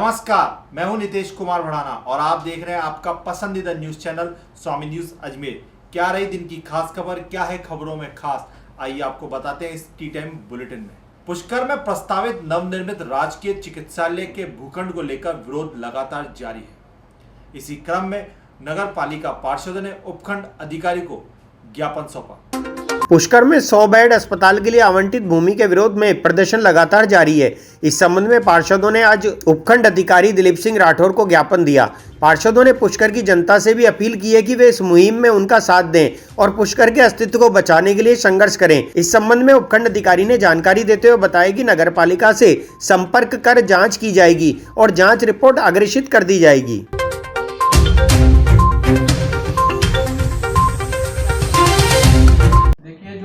नमस्कार, मैं हूं नितेश कुमार भड़ाना और आप देख रहे हैं आपका पसंदीदा न्यूज चैनल स्वामी न्यूज अजमेर। क्या रही दिन की खास खबर, क्या है खबरों में खास, आइए आपको बताते हैं इस टी टाइम बुलेटिन में। पुष्कर में प्रस्तावित नवनिर्मित राजकीय चिकित्सालय के भूखंड को लेकर विरोध लगातार जारी है। इसी क्रम में नगर पालिका पार्षदों ने उपखंड अधिकारी को ज्ञापन सौंपा। पुष्कर में 100 बेड अस्पताल के लिए आवंटित भूमि के विरोध में प्रदर्शन लगातार जारी है। इस संबंध में पार्षदों ने आज उपखंड अधिकारी दिलीप सिंह राठौर को ज्ञापन दिया। पार्षदों ने पुष्कर की जनता से भी अपील की है कि वे इस मुहिम में उनका साथ दें और पुष्कर के अस्तित्व को बचाने के लिए संघर्ष करें। इस संबंध में उपखंड अधिकारी ने जानकारी देते हुए बताया कि नगर पालिका से संपर्क कर जाँच की जाएगी और जाँच रिपोर्ट अग्रेषित कर दी जाएगी।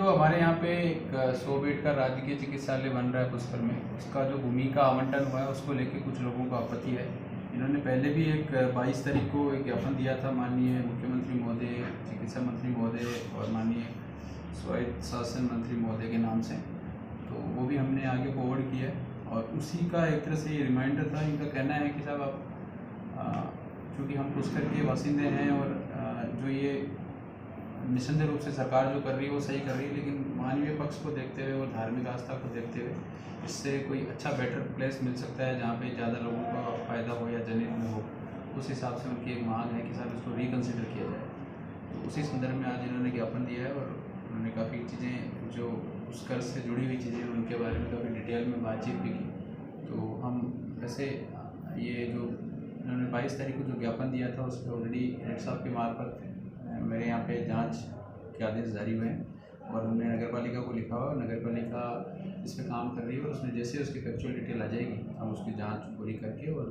हमारे यहाँ पे एक 100 बेड का राजकीय चिकित्सालय बन रहा है पुष्कर में। उसका जो भूमि का आवंटन हुआ है उसको लेके कुछ लोगों को आपत्ति है। इन्होंने पहले भी एक 22 तारीख को एक ज्ञापन दिया था माननीय मुख्यमंत्री महोदय, चिकित्सा मंत्री महोदय और माननीय स्वायत्त शासन मंत्री महोदय के नाम से, तो वो भी हमने आगे फॉरवर्ड किया है और उसी का एक तरह से ये रिमाइंडर था। इनका कहना है कि साहब आप चूँकि हम पुष्कर के बासिंदे हैं और जो ये निस्संदेह रूप से सरकार जो कर रही है वो सही कर रही है, लेकिन मानवीय पक्ष को देखते हुए और धार्मिक आस्था को देखते हुए इससे कोई अच्छा बेटर प्लेस मिल सकता है जहाँ पे ज़्यादा लोगों का फ़ायदा हो या जनहित में हो। उस हिसाब से उनकी एक मांग है कि साहब इसको रिकन्सिडर किया जाए। तो उसी संदर्भ में आज इन्होंने ज्ञापन दिया है और उन्होंने काफ़ी चीज़ें जो उस कर्ज से जुड़ी हुई चीज़ें उनके बारे में काफ़ी डिटेल में बातचीत भी की। तो हम वैसे ये जो इन्होंने 22 तारीख को जो ज्ञापन दिया था उस पर ऑलरेडी हेड साहब के मार्फत मेरे यहाँ पे जांच के आदेश जारी हुए हैं और हमने नगर पालिका को लिखा हुआ। नगर पालिका इस पर काम कर रही है और उसमें जैसे उसकी फैक्चुअल डिटेल आ जाएगी हम उसकी जांच पूरी करके और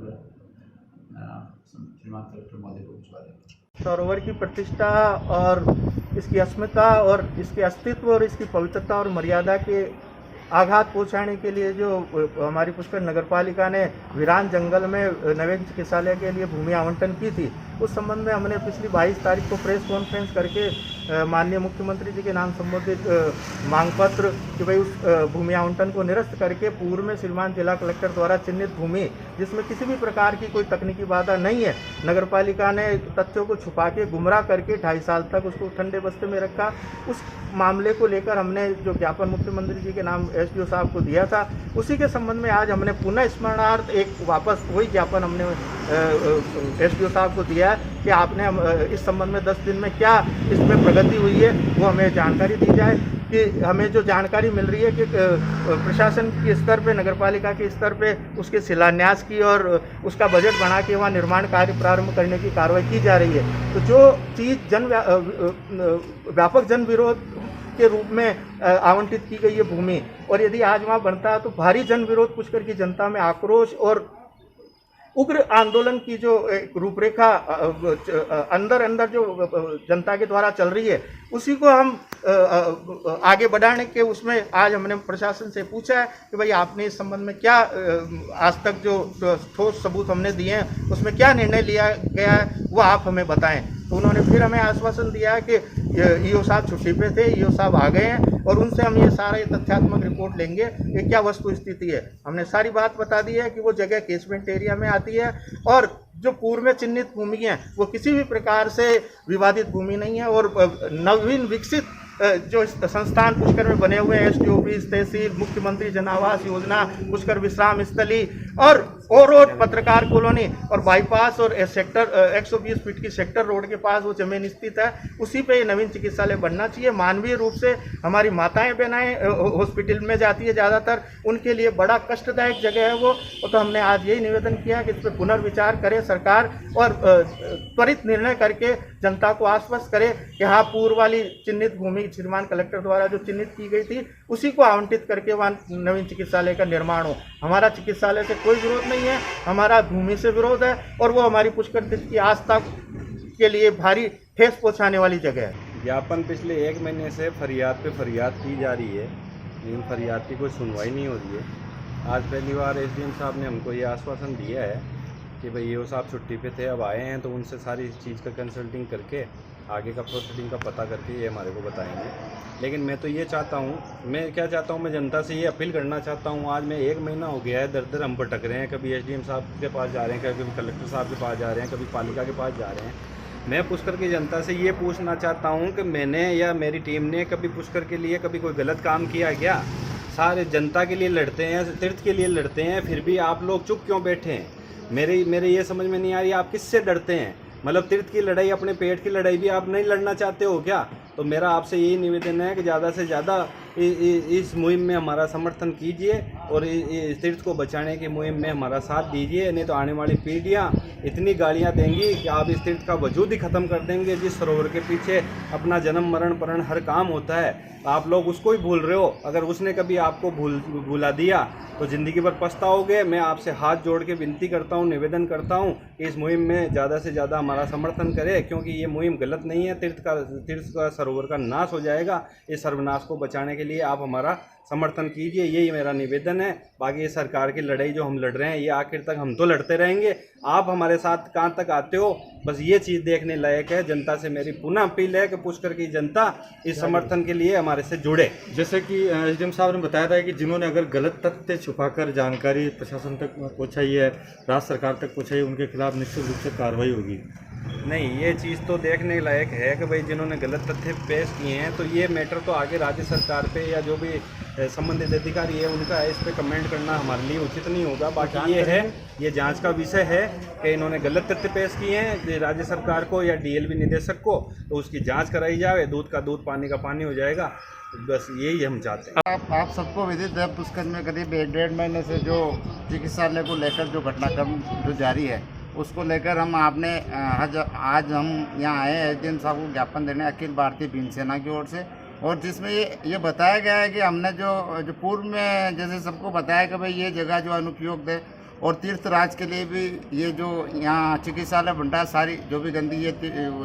श्रीमान कलेक्टर महोदय को भिजवा देंगे। सरोवर की प्रतिष्ठा और इसकी अस्मिता और इसके अस्तित्व और इसकी पवित्रता और मर्यादा के आघात पहुंचाने के लिए जो हमारी पुष्कर नगर पालिका ने वीरान जंगल में नवीन चिकित्सालय के लिए भूमि आवंटन की थी, उस संबंध में हमने पिछली 22 तारीख को प्रेस कॉन्फ्रेंस करके माननीय मुख्यमंत्री जी के नाम संबोधित मांग पत्र कि भाई उस भूमि आवंटन को निरस्त करके पूर्व में श्रीमान जिला कलेक्टर द्वारा चिन्हित भूमि जिसमें किसी भी प्रकार की कोई तकनीकी बाधा नहीं है, नगर पालिका ने तथ्यों को छुपा के गुमराह करके 2.5 साल तक उसको ठंडे बस्ते में रखा। उस मामले को लेकर हमने जो ज्ञापन मुख्यमंत्री जी के नाम SDO साहब को दिया था, उसी के संबंध में आज हमने पुनः स्मरणार्थ एक वापस वही ज्ञापन हमने SDO साहब को दिया है कि आपने इस संबंध में 10 दिन में क्या इसमें प्रगति हुई है वो हमें जानकारी दी जाए। कि हमें जो जानकारी मिल रही है कि प्रशासन के स्तर पे, नगर पालिका के स्तर पे उसके शिलान्यास की और उसका बजट बना के वहाँ निर्माण कार्य प्रारंभ करने की कार्रवाई की जा रही है। तो जो चीज़ व्यापक जन विरोध के रूप में आवंटित की गई है भूमि, और यदि आज वहाँ बनता है तो भारी जन विरोध पुष्कर की जनता में आक्रोश और उग्र आंदोलन की जो रूपरेखा अंदर जो जनता के द्वारा चल रही है उसी को हम आगे बढ़ाने के उसमें आज हमने प्रशासन से पूछा है कि भाई आपने इस संबंध में क्या आज तक जो ठोस सबूत हमने दिए हैं उसमें क्या निर्णय लिया गया है वो आप हमें बताएं। तो उन्होंने फिर हमें आश्वासन दिया है कि EO साहब छुट्टी पे थे, EO साहब आ गए हैं और उनसे हम ये सारा तथ्यात्मक रिपोर्ट लेंगे कि क्या वस्तु स्थिति है। हमने सारी बात बता दी है कि वो जगह केसमेंट एरिया में आती है और जो पूर्व में चिन्हित भूमि है वो किसी भी प्रकार से विवादित भूमि नहीं है और नवीन विकसित जो संस्थान पुष्कर में बने हुए हैं, SDO ऑफिस, तहसील, मुख्यमंत्री जन आवास योजना, पुष्कर विश्राम स्थली और रोड, पत्रकार कॉलोनी और बाईपास और सेक्टर 120 फीट की सेक्टर रोड के पास वो जमीन स्थित है, उसी पे ये नवीन चिकित्सालय बनना चाहिए। मानवीय रूप से हमारी माताएं बहनाएं हॉस्पिटल में जाती है ज़्यादातर, उनके लिए बड़ा कष्टदायक जगह है वो। तो हमने आज यही निवेदन किया कि इस पर पुनर्विचार करे सरकार और त्वरित निर्णय करके जनता को आश्वस्त करे कि हाँ, पूर्व वाली चिन्हित भूमि श्रीमान कलेक्टर द्वारा जो चिन्हित की गई थी उसी को आवंटित करके वहाँ नवीन चिकित्सालय का निर्माण हो। हमारा चिकित्सालय से कोई विरोध नहीं है, हमारा भूमि से विरोध है और वो हमारी पुष्कर तीर्थ की आस्था के लिए भारी ठेस पहुँचाने वाली जगह है। ज्ञापन पिछले 1 महीने से फरियाद पे फरियाद की जा रही है, लेकिन फरियाद की कोई सुनवाई नहीं हो रही है। आज पहली बार SDM साहब ने हमको ये आश्वासन दिया है कि भाई EO साहब छुट्टी पे थे, अब आए हैं तो उनसे सारी चीज़ का कंसल्टिंग करके आगे का प्रोसीडिंग का पता करके ये हमारे को बताएंगे। लेकिन मैं तो ये चाहता हूँ, मैं क्या चाहता हूँ, मैं जनता से ये अपील करना चाहता हूँ। आज मैं 1 महीना हो गया है, दर दर हम भटक रहे हैं, कभी एसडीएम साहब के पास जा रहे हैं, कभी कलेक्टर साहब के पास जा रहे हैं, कभी पालिका के पास जा रहे हैं। मैं पुष्कर की जनता से ये पूछना चाहता हूँ कि मैंने या मेरी टीम ने कभी पुष्कर के लिए कभी कोई गलत काम किया क्या? सारे जनता के लिए लड़ते हैं, तीर्थ के लिए लड़ते हैं, फिर भी आप लोग चुप क्यों बैठे हैं? मेरे ये समझ में नहीं आ रही, आप किससे डरते हैं? मतलब तीर्थ की लड़ाई, अपने पेट की लड़ाई भी आप नहीं लड़ना चाहते हो क्या? तो मेरा आपसे यही निवेदन है कि ज़्यादा से ज़्यादा इस मुहिम में हमारा समर्थन कीजिए और इस तीर्थ को बचाने की मुहिम में हमारा साथ दीजिए। नहीं तो आने वाली पीढ़ियाँ इतनी गालियाँ देंगी कि आप इस तीर्थ का वजूद ही ख़त्म कर देंगे। जिस सरोवर के पीछे अपना जन्म मरण परण हर काम होता है, आप लोग उसको ही भूल रहे हो। अगर उसने कभी आपको भुला दिया तो ज़िंदगी भर पछताओगे। मैं आपसे हाथ जोड़ के विनती करता हूँ, निवेदन करता हूँ कि इस मुहिम में ज़्यादा से ज़्यादा हमारा समर्थन करें, क्योंकि ये मुहिम गलत नहीं है। तीर्थ का सरोवर का नाश हो जाएगा। इस सर्वनाश को बचाने के लिए आप हमारा समर्थन कीजिए, यही मेरा निवेदन है। बाकी ये सरकार की लड़ाई जो हम लड़ रहे हैं, ये आखिर तक हम तो लड़ते रहेंगे। आप हमारे साथ कहाँ तक आते हो, बस ये चीज़ देखने लायक है। जनता से मेरी पुनः अपील है कि पुष्कर की जनता इस समर्थन के लिए हमारे से जुड़े। जैसे कि एसडीएम साहब ने बताया था कि जिन्होंने अगर गलत तथ्य छुपाकर जानकारी प्रशासन तक पहुंचाई है, राज्य सरकार तक पहुंचाई है, उनके खिलाफ निश्चित रूप से कार्रवाई होगी। नहीं, ये चीज़ तो देखने लायक है कि भाई जिन्होंने गलत तथ्य पेश किए हैं, तो ये मैटर तो आगे राज्य सरकार पे या जो भी संबंधित अधिकारी है उनका है। इस पे कमेंट करना हमारे लिए उचित नहीं होगा। बाकी ये है, ये जांच का विषय है कि इन्होंने गलत तथ्य पेश किए हैं राज्य सरकार को या डीएलबी निदेशक को, तो उसकी जांच कराई जाए। दूध का दूध, पानी का पानी हो जाएगा। बस यही हम चाहते हैं। आप सबको विदित है, पुष्कर में करीब 1-1.5 महीने से जो चिकित्सालय को लेकर जो घटनाक्रम जो जारी है, उसको लेकर हम आपने आज हम यहाँ आए हैं एसडीएम साहब को ज्ञापन देने अखिल भारतीय भीम सेना की ओर से। और जिसमें ये बताया गया है कि हमने जो पूर्व में जैसे सबको बताया कि भाई ये जगह जो अनुपयुक्त है और तीर्थराज के लिए भी ये जो यहाँ चिकित्सालय भंडार सारी जो भी गंदगी है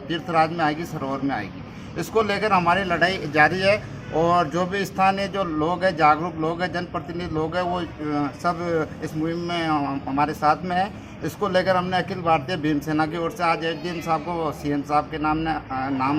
तीर्थराज में आएगी, सरोवर में आएगी। इसको लेकर हमारी लड़ाई जारी है और जो भी स्थानीय जो लोग हैं, जागरूक लोग हैं, जनप्रतिनिधि लोग हैं, वो सब इस मुहिम में हमारे साथ में है। इसको लेकर हमने अखिल भारतीय भीम सेना की ओर से आज एसडीएम साहब को सीएम साहब के नाम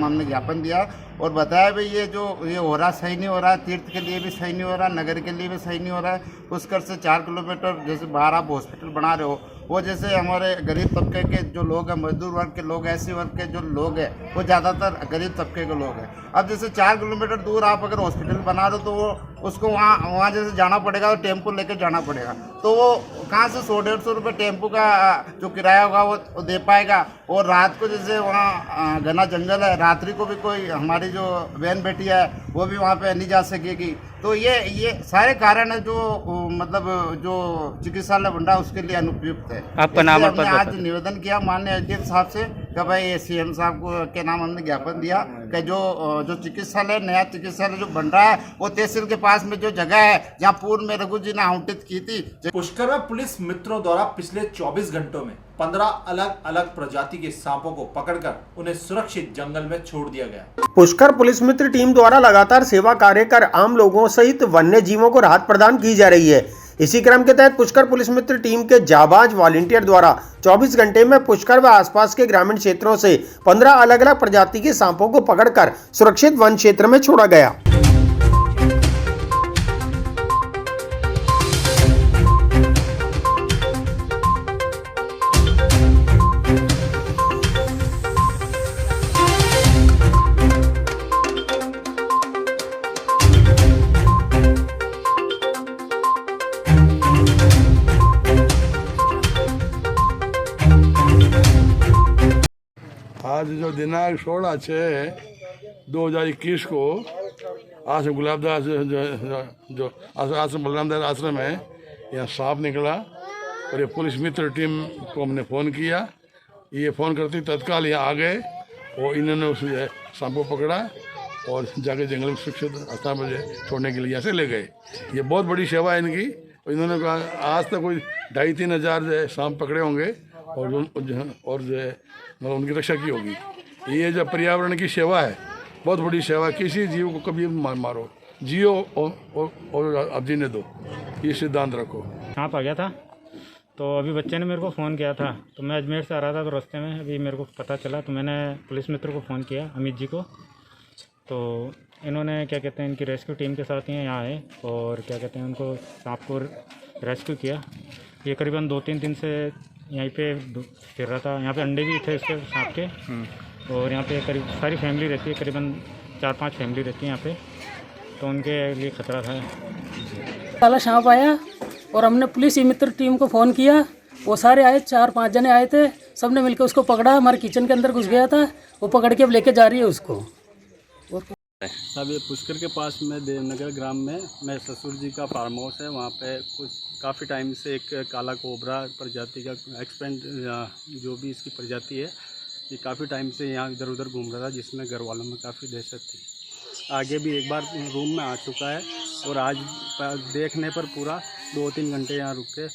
हमने ज्ञापन दिया और बताया भाई ये जो ये हो रहा सही नहीं हो रहा, तीर्थ के लिए भी सही नहीं हो रहा, नगर के लिए भी सही नहीं हो रहा है। पुष्कर से 4 किलोमीटर जैसे बाहर आप हॉस्पिटल बना रहे हो, वो जैसे हमारे गरीब तबके के जो लोग हैं, मजदूर वर्ग के लोग, ऐसे वर्ग के जो लोग हैं, वो ज़्यादातर गरीब तबके के लोग हैं। अब जैसे 4 किलोमीटर दूर आप अगर हॉस्पिटल बना रहे हो तो वो उसको वहाँ जैसे जाना पड़ेगा, तो टेम्पो लेकर जाना पड़ेगा। तो वो कहाँ से 100-150 रुपये टेम्पो का जो किराया होगा वो दे पाएगा। और रात को जैसे वहाँ घना जंगल है, रात्रि को भी कोई हमारी जो बहन बेटी है वो भी वहाँ पे नहीं जा सकेगी। तो ये सारे कारण है जो मतलब जो चिकित्सालय भंडार उसके लिए अनुपयुक्त है। आपका नाम और पद आज निवेदन किया माननीय एसडीएम साहब से कि भाई सीएम साहब को के नाम हमने ज्ञापन दिया कि जो चिकित्सालय, नया चिकित्सालय जो बन रहा है, वो तहसील के पास में जो जगह है जहाँ पूर्व में रघु जी ने आवंटित की थी। पुष्कर में पुलिस मित्रों द्वारा पिछले 24 घंटों में 15 अलग अलग प्रजाति के सांपों को पकड़कर उन्हें सुरक्षित जंगल में छोड़ दिया गया। पुष्कर पुलिस मित्र टीम द्वारा लगातार सेवा कार्य कर आम लोगों सहित वन्य जीवों को राहत प्रदान की जा रही है। इसी क्रम के तहत पुष्कर पुलिस मित्र टीम के जाबाज वॉलंटियर द्वारा 24 घंटे में पुष्कर व आसपास के ग्रामीण क्षेत्रों से 15 अलग अलग प्रजाति के सांपों को पकड़कर सुरक्षित वन क्षेत्र में छोड़ा गया। आज जो दिनांक 16/6/2021 को आश्रम गुलाबदास जो आश्रम बलरामदास आश्रम है, यहाँ सांप निकला और ये पुलिस मित्र टीम को हमने फ़ोन किया। ये फ़ोन करते तत्काल यहाँ आ गए और इन्होंने उस सांप को पकड़ा और जाके जंगल में सुरक्षित स्थान पर छोड़ने के लिए यहाँ से ले गए। ये बहुत बड़ी सेवा है इनकी। इन्होंने कहा आज तक कोई 2,5-3 हज़ार सांप पकड़े होंगे और जो है मतलब उनकी रक्षा की होगी। ये जो पर्यावरण की सेवा है, बहुत बड़ी सेवा है। किसी जीव को कभी मारो, जियो और अब जीने दो, ये सिद्धांत रखो। कहाँ पर गया था? तो अभी बच्चे ने मेरे को फ़ोन किया था, तो मैं अजमेर से आ रहा था, तो रास्ते में अभी मेरे को पता चला, तो मैंने पुलिस मित्र को फ़ोन किया, अमित जी को। तो इन्होंने क्या कहते हैं, इनकी रेस्क्यू टीम के साथ ही यहाँ आए और क्या कहते हैं, उनको सांप को रेस्क्यू किया। ये करीबन 2-3 दिन से यहीं पे फिर रहा था। यहाँ पे अंडे भी थे इसके सांप के, और यहाँ पे करीब सारी फैमिली रहती है, करीबन 4-5 फैमिली रहती है यहाँ पे, तो उनके लिए खतरा था। काला सांप आया और हमने पुलिस मित्र टीम को फ़ोन किया, वो सारे आए, 4-5 जने आए थे, सब ने मिलकर उसको पकड़ा। हमारे किचन के अंदर घुस गया था, वो पकड़ के अब लेके जा रही है उसको। अब ये पुष्कर के पास में देवनगर ग्राम में मैं ससुर जी का फार्म हाउस है, वहाँ पे कुछ काफ़ी टाइम से एक काला कोबरा प्रजाति का एक्सपेंड जो भी इसकी प्रजाति है, ये काफ़ी टाइम से यहाँ इधर उधर घूम रहा था, जिसमें घर वालों में काफ़ी दहशत थी। आगे भी एक बार रूम में आ चुका है और आज देखने पर पूरा 2-3 घंटे यहाँ रुक के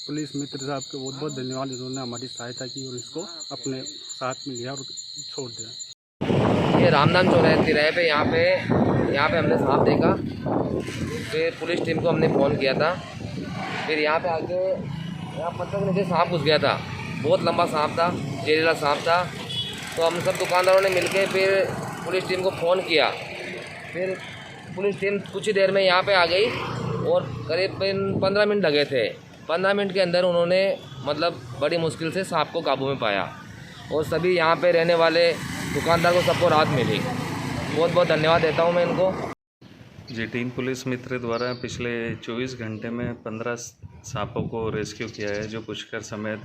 पुलिस मित्र साहब के बहुत बहुत धन्यवाद, इन्होंने हमारी सहायता की और इसको अपने साथ में लिया और छोड़ दिया। ये रामनाम चौराहे तिराहे पे यहाँ पे हमने सांप देखा, फिर पुलिस टीम को हमने फ़ोन किया था, फिर यहाँ पे आके यहाँ पत्थर के नीचे सांप घुस गया था, बहुत लंबा सांप था, जहरीला सांप था। तो हम सब दुकानदारों ने मिलके फिर पुलिस टीम को फ़ोन किया, फिर पुलिस टीम कुछ ही देर में यहाँ पे आ गई और करीब 15 मिनट लगे थे। 15 मिनट के अंदर उन्होंने मतलब बड़ी मुश्किल से सांप को काबू में पाया और सभी यहाँ पे रहने वाले दुकानदार को सबको राहत मिली। बहुत बहुत धन्यवाद देता हूँ मैं इनको। जी, टीम पुलिस मित्र द्वारा पिछले 24 घंटे में 15 सांपों को रेस्क्यू किया है, जो पुष्कर समेत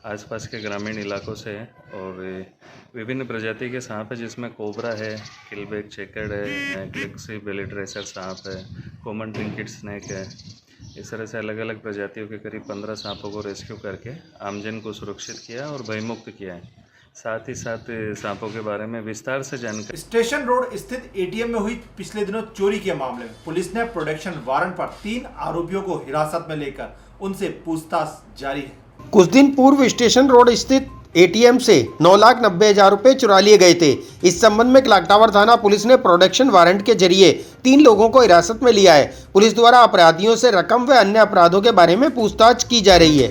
आसपास के ग्रामीण इलाकों से है और विभिन्न प्रजाति के सांप है, जिसमें कोबरा है, किलबैक चेकर्ड है, ग्लिक्सी बेली ट्रेसर सांप है, कॉमन ट्रिंकेट स्नेक है। इस तरह से अलग अलग प्रजातियों के करीब 15 सांपों को रेस्क्यू करके आमजन को सुरक्षित किया और भयमुक्त किया है। साथ ही साथ सांपों के बारे में विस्तार से जानकारी। स्टेशन रोड स्थित एटीएम में हुई पिछले दिनों चोरी के मामले में पुलिस ने प्रोडक्शन वारंट पर 3 आरोपियों को हिरासत में लेकर उनसे पूछताछ जारी है। कुछ दिन पूर्व स्टेशन रोड स्थित एटीएम से 9,90,000 रुपए चुरा लिए गए थे। इस संबंध में क्लॉक टावर थाना पुलिस ने प्रोडक्शन वारंट के जरिए 3 लोगों को हिरासत में लिया है। पुलिस द्वारा अपराधियों से रकम व अन्य अपराधों के बारे में पूछताछ की जा रही है।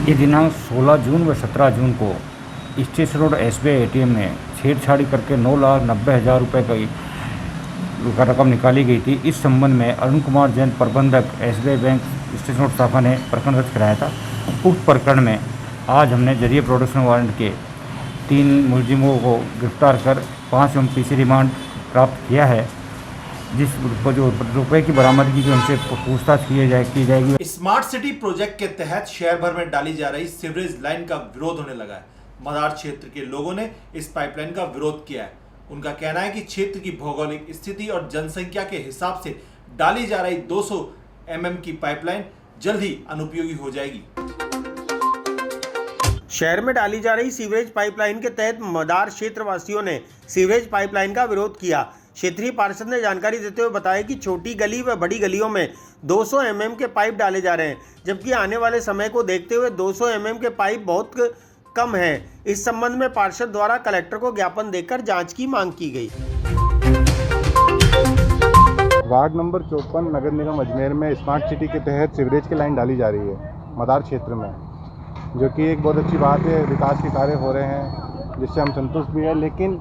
ये दिनांक 16 जून व 17 जून को स्टेशन रोड SBI ATM में छेड़छाड़ी करके 9,90,000 रुपये का रकम निकाली गई थी। इस संबंध में अरुण कुमार जैन प्रबंधक SBI बैंक स्टेशन रोड शाखा ने प्रकरण दर्ज कराया था। उक्त प्रकरण में आज हमने जरिए प्रोडक्शन वारंट के 3 मुलजिमों को गिरफ्तार कर 5 MPC रिमांड प्राप्त किया है, जिस जो रुपये की बरामदगी की उनसे पूछताछ की जाएगी। स्मार्ट सिटी प्रोजेक्ट के तहत शहर भर में डाली जा रही सीवरेज लाइन का विरोध होने लगा है। मदार क्षेत्र के लोगों ने इस पाइपलाइन का विरोध किया है। उनका कहना है कि क्षेत्र की भौगोलिक स्थिति और जनसंख्या के हिसाब से डाली जा रही 200 mm की पाइपलाइन जल्द ही अनुपयोगी हो जाएगी। शहर में डाली जा रही सीवरेज पाइपलाइन के तहत मदार क्षेत्र वासियों ने सीवरेज पाइपलाइन का विरोध किया। क्षेत्रीय पार्षद ने जानकारी देते हुए बताया कि छोटी गली व बड़ी गलियों में 200 mm के पाइप डाले जा रहे हैं, जबकि आने वाले समय को देखते हुए 200 mm के पाइप बहुत कम है। इस संबंध में पार्षद द्वारा कलेक्टर को ज्ञापन देकर जांच की मांग की गई। वार्ड नंबर 54 नगर निगम अजमेर में स्मार्ट सिटी के तहत सीवरेज की लाइन डाली जा रही है मदार क्षेत्र में, जो कि एक बहुत अच्छी बात है। विकास के कार्य हो रहे हैं जिससे हम संतुष्ट भी हैं, लेकिन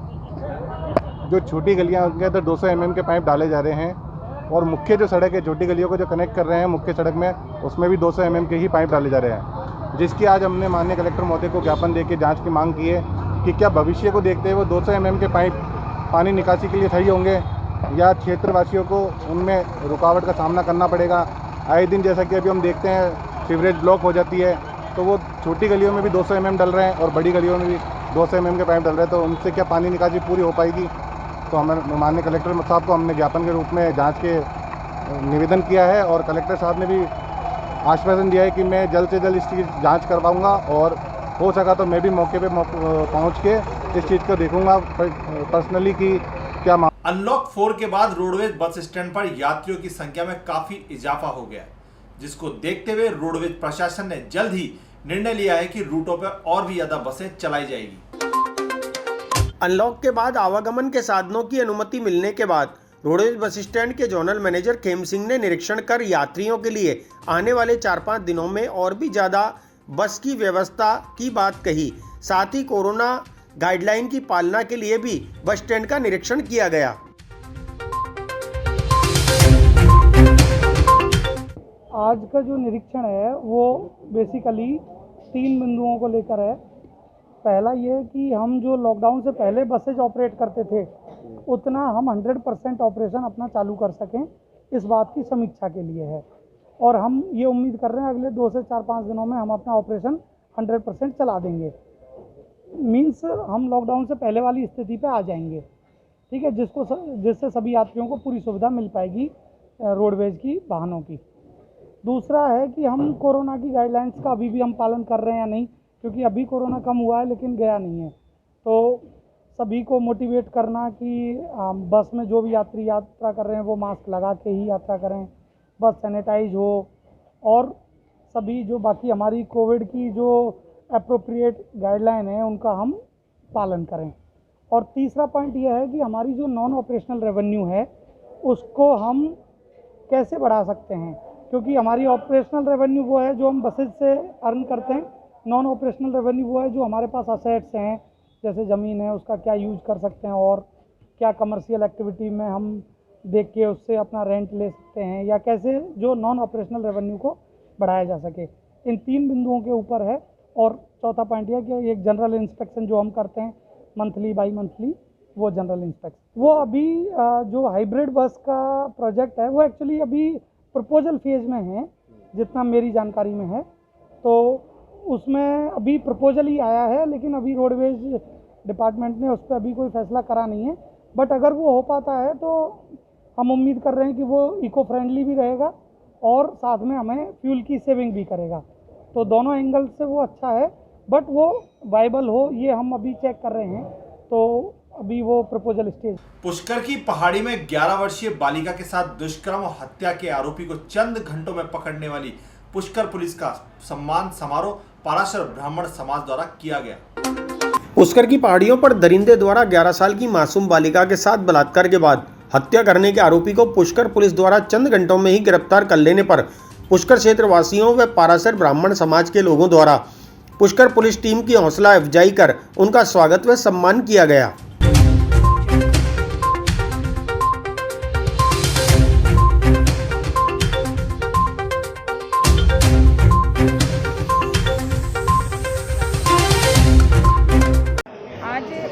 जो छोटी गलियां उनके अंदर 200 mm के पाइप डाले जा रहे हैं और मुख्य जो सड़क है छोटी गलियों को जो कनेक्ट कर रहे हैं मुख्य सड़क में, उसमें भी 200 mm के ही पाइप डाले जा रहे हैं, जिसकी आज हमने माननीय कलेक्टर महोदय को ज्ञापन देकर जांच की मांग की है कि क्या भविष्य को देखते हुए 200 mm के पाइप पानी निकासी के लिए सही होंगे या क्षेत्रवासियों को उनमें रुकावट का सामना करना पड़ेगा। आए दिन जैसा कि अभी हम देखते हैं सीवरेज ब्लॉक हो जाती है, तो वो छोटी गलियों में भी 200 mm डल रहे हैं और बड़ी गलियों में भी 200 mm के पाइप डल रहे हैं, तो उनसे क्या पानी निकासी पूरी हो पाएगी। तो हमें माननीय कलेक्टर साहब को हमने ज्ञापन के रूप में जांच के निवेदन किया है और कलेक्टर साहब ने भी आश्वासन दिया है कि मैं जल्द से जल्द इसकी जांच करवाऊंगा और हो सका तो मैं भी मौके पे पहुंच के इस चीज़ को देखूंगा पर्सनली कि क्या। अनलॉक 4 के बाद रोडवेज बस स्टैंड पर यात्रियों की संख्या में काफी इजाफा हो गया, जिसको देखते हुए रोडवेज प्रशासन ने जल्द ही निर्णय लिया है कि रूटों पर और भी ज्यादा बसें चलाई जाएगी। अनलॉक के बाद आवागमन के साधनों की अनुमति मिलने के बाद रोडवेज बस स्टैंड के जोनल मैनेजर खेम सिंह ने निरीक्षण कर यात्रियों के लिए आने वाले 4-5 दिनों में और भी ज़्यादा बस की व्यवस्था की बात कही। साथ ही कोरोना गाइडलाइन की पालना के लिए भी बस स्टैंड का निरीक्षण किया गया। आज का जो निरीक्षण है वो बेसिकली 3 बिंदुओं को लेकर है। पहला ये कि हम जो लॉकडाउन से पहले बसेज ऑपरेट करते थे उतना हम 100% ऑपरेशन अपना चालू कर सकें, इस बात की समीक्षा के लिए है। और हम ये उम्मीद कर रहे हैं अगले 2 से 4-5 दिनों में हम अपना ऑपरेशन 100% चला देंगे। मीन्स हम लॉकडाउन से पहले वाली स्थिति पे आ जाएंगे, ठीक है, जिससे सभी यात्रियों को पूरी सुविधा मिल पाएगी रोडवेज की वाहनों की। दूसरा है कि हम कोरोना की गाइडलाइंस का अभी भी हम पालन कर रहे हैं या नहीं, क्योंकि अभी कोरोना कम हुआ है लेकिन गया नहीं है। तो सभी को मोटिवेट करना कि बस में जो भी यात्री यात्रा कर रहे हैं वो मास्क लगा के ही यात्रा करें, बस सैनिटाइज हो, और सभी जो बाकी हमारी कोविड की जो एप्रोप्रिएट गाइडलाइन है उनका हम पालन करें। और तीसरा पॉइंट यह है कि हमारी जो नॉन ऑपरेशनल रेवेन्यू है उसको हम कैसे बढ़ा सकते हैं, क्योंकि हमारी ऑपरेशनल रेवेन्यू वो है जो हम बसेज से अर्न करते हैं, नॉन ऑपरेशनल रेवेन्यू वो है जो हमारे पास असेट्स हैं, जैसे ज़मीन है उसका क्या यूज़ कर सकते हैं और क्या कमर्शियल एक्टिविटी में हम देख के उससे अपना रेंट ले सकते हैं, या कैसे जो नॉन ऑपरेशनल रेवेन्यू को बढ़ाया जा सके। इन 3 बिंदुओं के ऊपर है। और चौथा पॉइंट यह कि एक जनरल इंस्पेक्शन जो हम करते हैं मंथली बाई मंथली, वो जनरल इंस्पेक्शन वो अभी जो हाइब्रिड बस का प्रोजेक्ट है वो एक्चुअली अभी प्रपोजल फेज में है, जितना मेरी जानकारी में है। तो उसमें अभी प्रपोजल ही आया है, लेकिन अभी रोडवेज डिपार्टमेंट ने उस पर अभी कोई फैसला करा नहीं है। बट अगर वो हो पाता है तो हम उम्मीद कर रहे हैं कि वो इको फ्रेंडली भी रहेगा और साथ में हमें फ्यूल की सेविंग भी करेगा। तो दोनों एंगल से वो अच्छा है, बट वो वायबल हो ये हम अभी चेक कर रहे हैं। तो अभी वो प्रपोजल स्टेज। पुष्कर की पहाड़ी में 11 वर्षीय बालिका के साथ दुष्कर्म और हत्या के आरोपी को चंद घंटों में पकड़ने वाली पुष्कर पुलिस का सम्मान समारोह पाराशर ब्राह्मण समाज द्वारा किया गया। पुष्कर की पहाड़ियों पर दरिंदे द्वारा 11 साल की मासूम बालिका के साथ बलात्कार के बाद हत्या करने के आरोपी को पुष्कर पुलिस द्वारा चंद घंटों में ही गिरफ्तार कर लेने पर पुष्कर क्षेत्र वासियों व पाराशर ब्राह्मण समाज के लोगों द्वारा पुष्कर पुलिस टीम की हौसला अफजाई कर उनका स्वागत व सम्मान किया गया।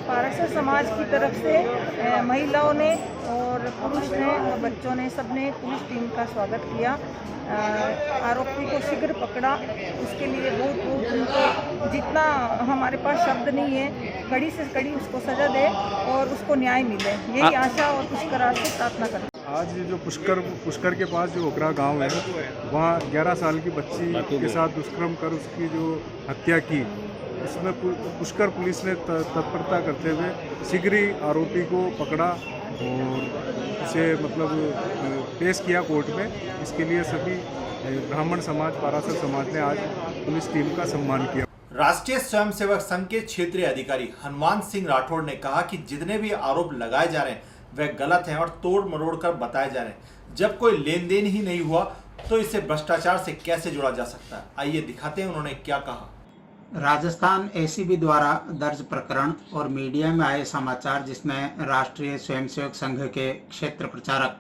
पाराशर समाज की तरफ से महिलाओं ने और पुरुष ने और बच्चों ने सबने पुलिस टीम का स्वागत किया। आरोपी को शीघ्र पकड़ा, उसके लिए बहुत उनको जितना हमारे पास शब्द नहीं है, कड़ी से कड़ी उसको सजा दे और उसको न्याय मिले, यही आशा और पुष्कर से प्रार्थना करते। आज जो पुष्कर के पास जो ओकरा गांव है वहाँ 11 साल की बच्ची के साथ दुष्कर्म कर उसकी जो हत्या की, इसमें पुष्कर पुलिस ने तत्परता करते हुए शीघ्र ही आरोपी को पकड़ा और इसे पेश किया कोर्ट में। इसके लिए सभी ब्राह्मण समाज पाराशर समाज ने आज पुलिस टीम का सम्मान किया। राष्ट्रीय स्वयंसेवक संघ के क्षेत्रीय अधिकारी हनुमान सिंह राठौड़ ने कहा कि जितने भी आरोप लगाए जा रहे हैं वह गलत हैं और तोड़ मरोड़ कर बताए जा रहे हैं। जब कोई लेन देन ही नहीं हुआ तो इसे भ्रष्टाचार से कैसे जोड़ा जा सकता है। आइए दिखाते हैं उन्होंने क्या कहा। राजस्थान एसीबी द्वारा दर्ज प्रकरण और मीडिया में आए समाचार जिसमें राष्ट्रीय स्वयंसेवक संघ के क्षेत्र प्रचारक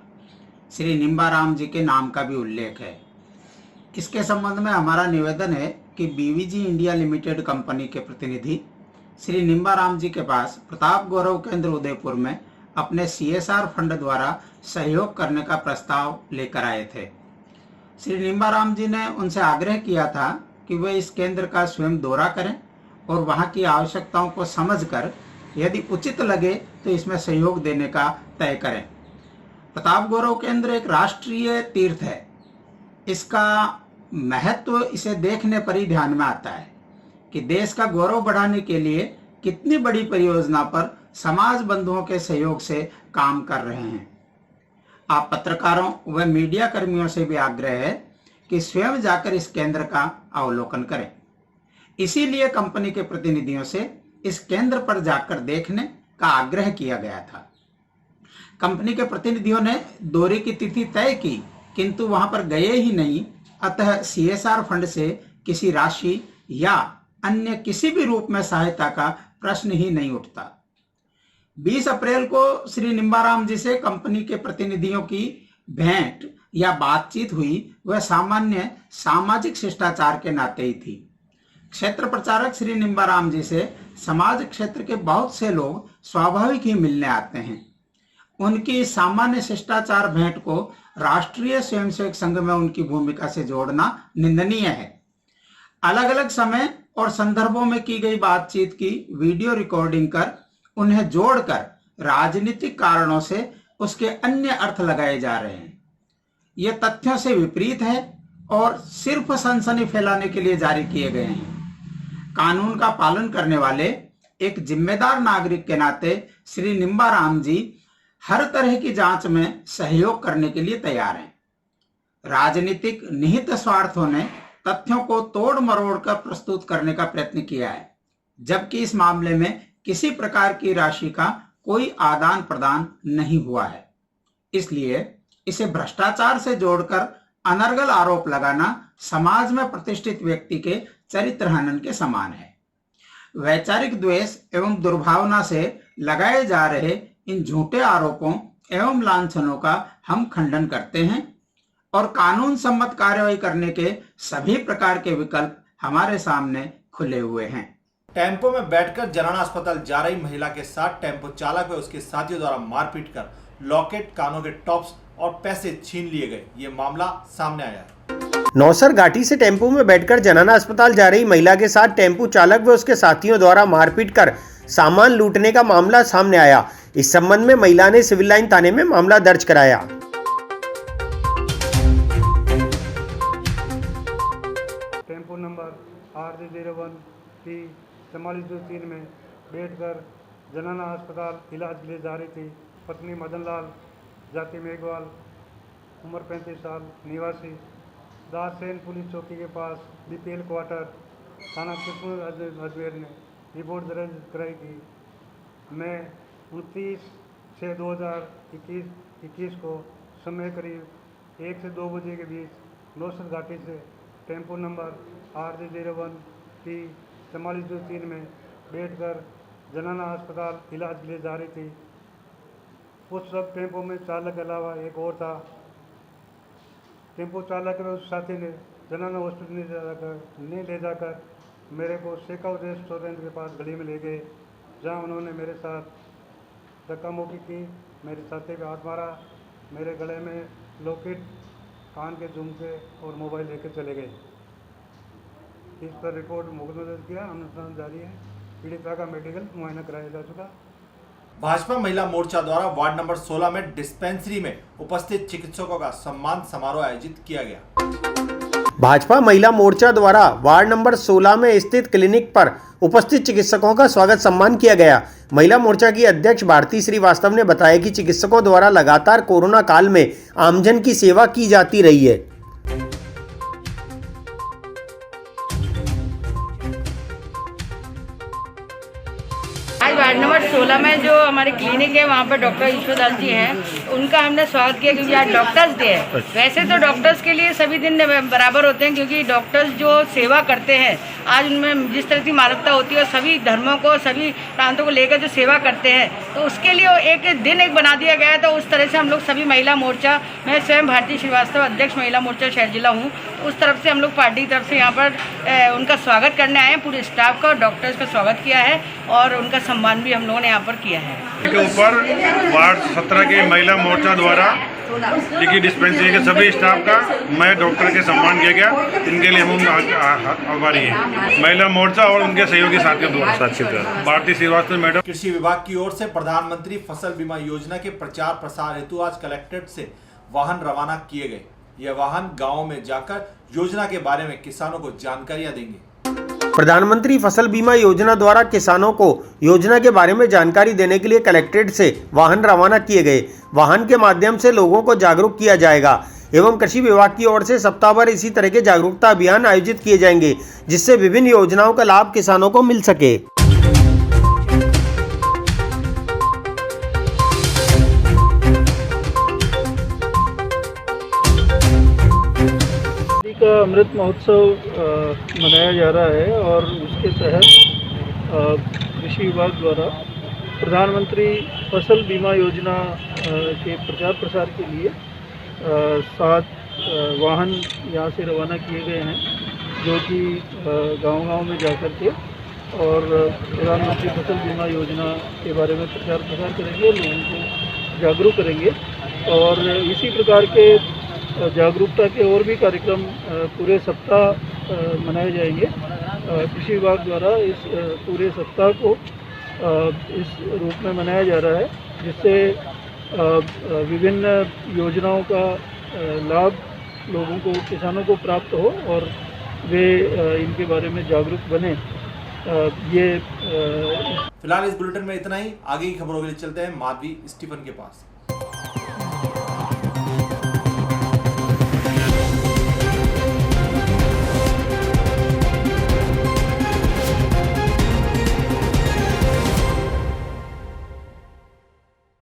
श्री निम्बाराम जी के नाम का भी उल्लेख है। इसके संबंध में हमारा निवेदन है कि बीवीजी इंडिया लिमिटेड कंपनी के प्रतिनिधि श्री निम्बाराम जी के पास प्रताप गौरव केंद्र उदयपुर में अपने CSR फंड द्वारा सहयोग करने का प्रस्ताव लेकर आए थे। श्री निम्बाराम जी ने उनसे आग्रह किया था कि वे इस केंद्र का स्वयं दौरा करें और वहां की आवश्यकताओं को समझकर यदि उचित लगे तो इसमें सहयोग देने का तय करें। प्रताप गौरव केंद्र एक राष्ट्रीय तीर्थ है। इसका महत्व इसे देखने पर ही ध्यान में आता है कि देश का गौरव बढ़ाने के लिए कितनी बड़ी परियोजना पर समाज बंधुओं के सहयोग से काम कर रहे हैं। आप पत्रकारों व मीडिया कर्मियों से भी आग्रह है कि स्वयं जाकर इस केंद्र का अवलोकन करें। इसीलिए कंपनी के प्रतिनिधियों से इस केंद्र पर जाकर देखने का आग्रह किया गया था। कंपनी के प्रतिनिधियों ने दौरे की तिथि तय की, किंतु वहां पर गए ही नहीं। अतः CSR फंड से किसी राशि या अन्य किसी भी रूप में सहायता का प्रश्न ही नहीं उठता। 20 अप्रैल को श्री निम्बाराम जी से कंपनी के प्रतिनिधियों की भेंट या बातचीत हुई, वह सामान्य सामाजिक शिष्टाचार के नाते ही थी। क्षेत्र प्रचारक श्री निम्बाराम जी से समाज क्षेत्र के बहुत से लोग स्वाभाविक ही मिलने आते हैं। उनकी सामान्य शिष्टाचार भेंट को राष्ट्रीय स्वयंसेवक संघ में उनकी भूमिका से जोड़ना निंदनीय है। अलग अलग समय और संदर्भों में की गई बातचीत की वीडियो रिकॉर्डिंग कर उन्हें जोड़कर राजनीतिक कारणों से उसके अन्य अर्थ लगाए जा रहे हैं। ये तथ्यों से विपरीत है और सिर्फ सनसनी फैलाने के लिए जारी किए गए हैं। कानून का पालन करने वाले एक जिम्मेदार नागरिक के नाते श्री निम्बाराम जी हर तरह की जांच में सहयोग करने के लिए तैयार हैं। राजनीतिक निहित स्वार्थों ने तथ्यों को तोड़ मरोड़ कर प्रस्तुत करने का प्रयत्न किया है, जबकि इस मामले में किसी प्रकार की राशि का कोई आदान प्रदान नहीं हुआ है। इसलिए इसे भ्रष्टाचार से जोड़कर अनर्गल आरोप लगाना समाज में प्रतिष्ठित व्यक्ति के चरित्र हनन के समान है। वैचारिक द्वेष एवं दुर्भावना से लगाए जा रहे इन झूठे आरोपों एवं लांछनों का हम खंडन करते हैं और कानून सम्मत कार्रवाई करने के सभी प्रकार के विकल्प हमारे सामने खुले हुए हैं। टेम्पो में बैठकर जनाना अस्पताल जा रही महिला के साथ टेम्पो चालक व उसके साथियों द्वारा मारपीट कर लॉकेट, कानों के टॉप्स और पैसे छीन लिए गए। ये मामला सामने आया है। नौसर घाटी से टेम्पो में बैठकर जनाना अस्पताल जा रही महिला के साथ टेम्पो चालक व उसके साथियों द्वारा मारपीट कर सामान लूटने का मामला सामने आया। इस संबंध में महिला ने सिविल लाइन थाने में मामला दर्ज कराया। टेम्पो नंबर RJ01 की 4403 में बैठकर जनाना अस्पताल इलाज के लिए जा रही थी। पत्नी मदन लाल, जाति मेघवाल, उम्र 35 साल, निवासी दाससेन पुलिस चौकी के पास BPL क्वार्टर, थाना कृष्ण अजमेर ने रिपोर्ट दर्ज कराई थी। मैं 29/6/2021 को समय करीब 1 से 2 बजे के बीच नौसर घाटी से टेम्पो नंबर RJ01 की 4403 में बैठकर जनाना अस्पताल इलाज के लिए जा रही थी। उस वक्त टेम्पो में चालक के अलावा एक और था। टेम्पो चालक और उस साथी ने जनाना हॉस्पिटल ले जाकर मेरे को शेकआउट रेस्टोरेंट के पास गली में ले गए, जहां उन्होंने मेरे साथ धक्का मुक्की की, मेरे साथी पे हाथ मारा, मेरे गले में लॉकेट, कान के झुमके और मोबाइल लेकर चले गए। इस पर रिपोर्ट मुकदमा दर्ज किया, अनुसंधान जारी है। पीड़िता का मेडिकल मुआयना कराया जा चुका। भाजपा महिला मोर्चा द्वारा वार्ड नंबर 16 में डिस्पेंसरी में उपस्थित चिकित्सकों का सम्मान समारोह आयोजित किया गया। भाजपा महिला मोर्चा द्वारा वार्ड नंबर 16 में स्थित क्लिनिक पर उपस्थित चिकित्सकों का स्वागत सम्मान किया गया। महिला मोर्चा की अध्यक्ष भारती श्रीवास्तव ने बताया कि चिकित्सकों द्वारा लगातार कोरोना काल में आमजन की सेवा की जाती रही है। आज वार्ड नंबर 16 में जो हमारे क्लिनिक है वहाँ पर डॉक्टर ईश्वरदास जी हैं, उनका हमने स्वागत किया क्योंकि आज डॉक्टर्स डे है। वैसे तो डॉक्टर्स के लिए सभी दिन बराबर होते हैं, क्योंकि डॉक्टर्स जो सेवा करते हैं, आज उनमें जिस तरह की मानवता होती है और सभी धर्मों को, सभी प्रांतों को लेकर जो सेवा करते हैं, तो उसके लिए एक दिन बना दिया गया है। तो उस तरह से हम लोग सभी महिला मोर्चा, मैं स्वयं भारती श्रीवास्तव अध्यक्ष महिला मोर्चा शहर जिला हूँ, उस तरफ से हम लोग पार्टी की तरफ से यहाँ पर उनका स्वागत करने आए हैं। पूरे स्टाफ का और डॉक्टर्स का स्वागत किया है और उनका सम्मान भी हम लोगों ने यहाँ पर किया है। के ऊपर वार्ड 17 के महिला मोर्चा द्वारा देखिए डिस्पेंसरी के सभी स्टाफ का मैं डॉक्टर के सम्मान किया गया। इनके लिए हम आभारी हैं। महिला मोर्चा और उनके सहयोगी साथियों द्वारा। भारती श्रीवास्तव मैडम। कृषि विभाग की ओर से प्रधानमंत्री फसल बीमा योजना के प्रचार प्रसार हेतु आज कलेक्ट्रेट से वाहन रवाना किए गए। यह वाहन गाँव में जाकर योजना के बारे में किसानों को जानकारियाँ देंगे। प्रधानमंत्री फसल बीमा योजना द्वारा किसानों को योजना के बारे में जानकारी देने के लिए कलेक्ट्रेट से वाहन रवाना किए गए। वाहन के माध्यम से लोगों को जागरूक किया जाएगा एवं कृषि विभाग की ओर से सप्ताह भर इसी तरह के जागरूकता अभियान आयोजित किए जाएंगे, जिससे विभिन्न योजनाओं का लाभ किसानों को मिल सके। का अमृत महोत्सव मनाया जा रहा है और उसके तहत कृषि विभाग द्वारा प्रधानमंत्री फसल बीमा योजना के प्रचार प्रसार के लिए 7 वाहन यहाँ से रवाना किए गए हैं, जो कि गांव-गांव में जाकर के और प्रधानमंत्री फसल बीमा योजना के बारे में प्रचार प्रसार करेंगे, लोगों को जागरूक करेंगे। और इसी प्रकार के जागरूकता के और भी कार्यक्रम पूरे सप्ताह मनाए जाएंगे। कृषि विभाग द्वारा इस पूरे सप्ताह को इस रूप में मनाया जा रहा है, जिससे विभिन्न योजनाओं का लाभ लोगों को, किसानों को प्राप्त हो और वे इनके बारे में जागरूक बने। फिलहाल इस बुलेटिन में इतना ही। आगे की खबरों के लिए चलते हैं माधवी स्टीफन के पास।